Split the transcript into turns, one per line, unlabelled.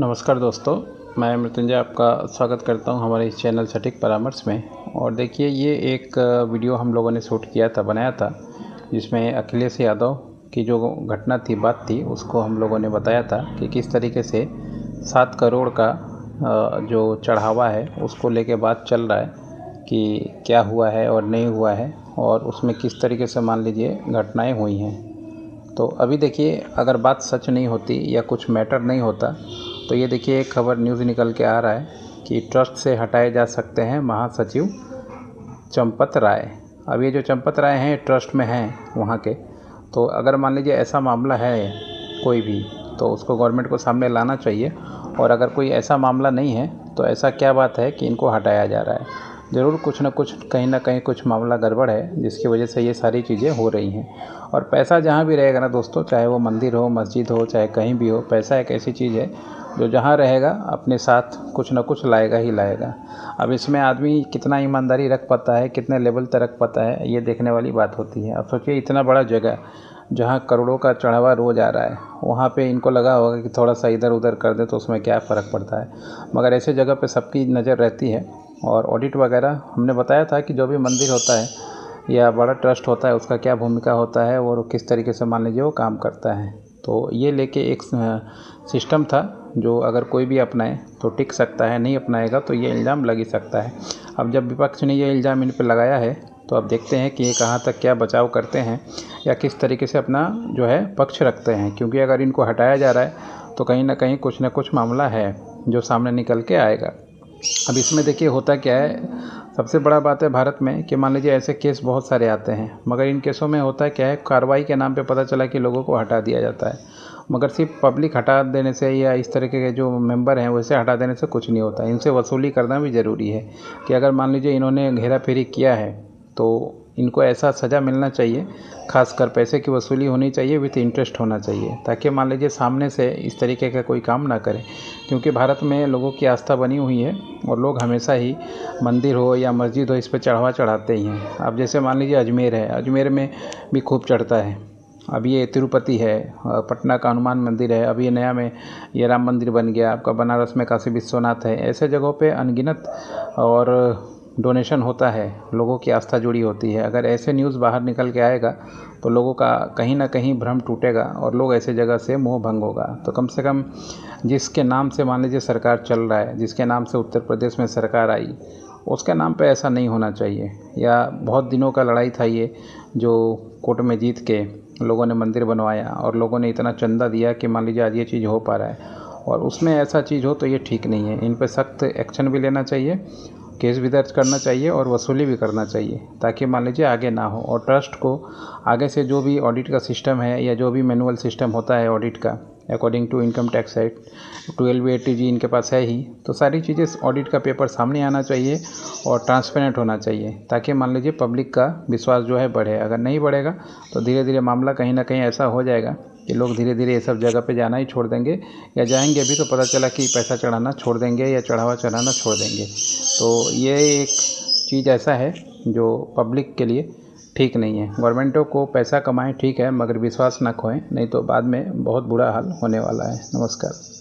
नमस्कार दोस्तों, मैं मृत्युंजय आपका स्वागत करता हूं हमारे इस चैनल सटीक परामर्श में। और देखिए, ये एक वीडियो हम लोगों ने शूट किया था, बनाया था, जिसमें अखिलेश यादव की जो घटना थी, बात थी, उसको हम लोगों ने बताया था कि किस तरीके से 7 करोड़ का जो चढ़ावा है उसको लेके बात चल रहा है कि क्या हुआ है और नहीं हुआ है, और उसमें किस तरीके से मान लीजिए घटनाएँ हुई हैं। तो अभी देखिए, अगर बात सच नहीं होती या कुछ मैटर नहीं होता तो ये देखिए एक खबर न्यूज़ निकल के आ रहा है कि ट्रस्ट से हटाए जा सकते हैं महासचिव चंपत राय। अब ये जो चंपत राय हैं ट्रस्ट में हैं वहाँ के, तो अगर मान लीजिए ऐसा मामला है कोई भी, तो उसको गवर्नमेंट को सामने लाना चाहिए। और अगर कोई ऐसा मामला नहीं है तो ऐसा क्या बात है कि इनको हटाया जा रहा है। ज़रूर कुछ ना कहीं कुछ मामला गड़बड़ है जिसकी वजह से ये सारी चीज़ें हो रही हैं। और पैसा जहाँ भी रहेगा ना दोस्तों, चाहे वो मंदिर हो, मस्जिद हो, चाहे कहीं भी हो, पैसा एक ऐसी चीज़ है जो जहाँ रहेगा अपने साथ कुछ ना कुछ लाएगा ही लाएगा। अब इसमें आदमी कितना ईमानदारी रख पाता है, कितने लेवल तक रख पाता है, ये देखने वाली बात होती है। अब सोचिए, इतना बड़ा जगह जहाँ करोड़ों का चढ़ावा रोज़ आ रहा है, वहाँ पे इनको लगा होगा कि थोड़ा सा इधर उधर कर दे तो उसमें क्या फ़र्क पड़ता है। मगर ऐसे जगह पे सबकी नज़र रहती है। और ऑडिट वगैरह हमने बताया था कि जो भी मंदिर होता है या बड़ा ट्रस्ट होता है उसका क्या भूमिका होता है और किस तरीके से मान लीजिए वो काम करता है। तो ये लेके एक सिस्टम था जो अगर कोई भी अपनाए तो टिक सकता है, नहीं अपनाएगा तो ये इल्ज़ाम लग ही सकता है। अब जब विपक्ष ने ये इल्ज़ाम इन पर लगाया है तो अब देखते हैं कि ये कहाँ तक क्या बचाव करते हैं या किस तरीके से अपना जो है पक्ष रखते हैं। क्योंकि अगर इनको हटाया जा रहा है तो कहीं ना कुछ मामला है जो सामने निकल के आएगा। अब इसमें देखिए होता क्या है, सबसे बड़ा बात है भारत में कि मान लीजिए ऐसे केस बहुत सारे आते हैं, मगर इन केसों में होता है क्या है, कार्रवाई के नाम पे पता चला कि लोगों को हटा दिया जाता है। मगर सिर्फ पब्लिक हटा देने से या इस तरीके के जो मेंबर हैं वैसे हटा देने से कुछ नहीं होता। इनसे वसूली करना भी ज़रूरी है कि अगर मान लीजिए इन्होंने घेरा फेरी किया है तो इनको ऐसा सज़ा मिलना चाहिए, खासकर पैसे की वसूली होनी चाहिए, विथ इंटरेस्ट होना चाहिए, ताकि मान लीजिए सामने से इस तरीके का कोई काम ना करे। क्योंकि भारत में लोगों की आस्था बनी हुई है और लोग हमेशा ही मंदिर हो या मस्जिद हो, इस पर चढ़ावा चढ़ाते ही हैं। अब जैसे मान लीजिए अजमेर है, अजमेर में भी खूब चढ़ता है। अब ये तिरुपति है, पटना का हनुमान मंदिर है, अब ये नया में ये राम मंदिर बन गया, आपका बनारस में काशी विश्वनाथ है। ऐसे जगहों पे अनगिनत और डोनेशन होता है, लोगों की आस्था जुड़ी होती है। अगर ऐसे न्यूज़ बाहर निकल के आएगा तो लोगों का कहीं ना कहीं भ्रम टूटेगा और लोग ऐसे जगह से मोह भंग होगा। तो कम से कम जिसके नाम से मान लीजिए सरकार चल रहा है, जिसके नाम से उत्तर प्रदेश में सरकार आई, उसके नाम पे ऐसा नहीं होना चाहिए। या बहुत दिनों का लड़ाई था ये, जो कोर्ट में जीत के लोगों ने मंदिर बनवाया और लोगों ने इतना चंदा दिया कि मान लीजिए आज ये चीज़ हो पा रहा है। और उसमें ऐसा चीज़ हो तो ये ठीक नहीं है। इन पर सख्त एक्शन भी लेना चाहिए, केस भी दर्ज करना चाहिए और वसूली भी करना चाहिए, ताकि मान लीजिए आगे ना हो। और ट्रस्ट को आगे से जो भी ऑडिट का सिस्टम है या जो भी मैनुअल सिस्टम होता है ऑडिट का, according to income tax act 1280G इनके पास है ही, तो सारी चीज़ें ऑडिट का पेपर सामने आना चाहिए और ट्रांसपेरेंट होना चाहिए, ताकि मान लीजिए पब्लिक का विश्वास जो है बढ़े। अगर नहीं बढ़ेगा तो धीरे धीरे मामला कहीं ना कहीं ऐसा हो जाएगा कि लोग धीरे धीरे ये सब जगह पे जाना ही छोड़ देंगे, या जाएंगे भी तो पता चला कि पैसा चढ़ाना छोड़ देंगे या चढ़ावा चढ़ाना छोड़ देंगे। तो ये एक चीज़ ऐसा है जो पब्लिक के लिए ठीक नहीं है। गवर्नमेंटों को पैसा कमाएं ठीक है, मगर विश्वास ना खोएं, नहीं तो बाद में बहुत बुरा हाल होने वाला है। नमस्कार।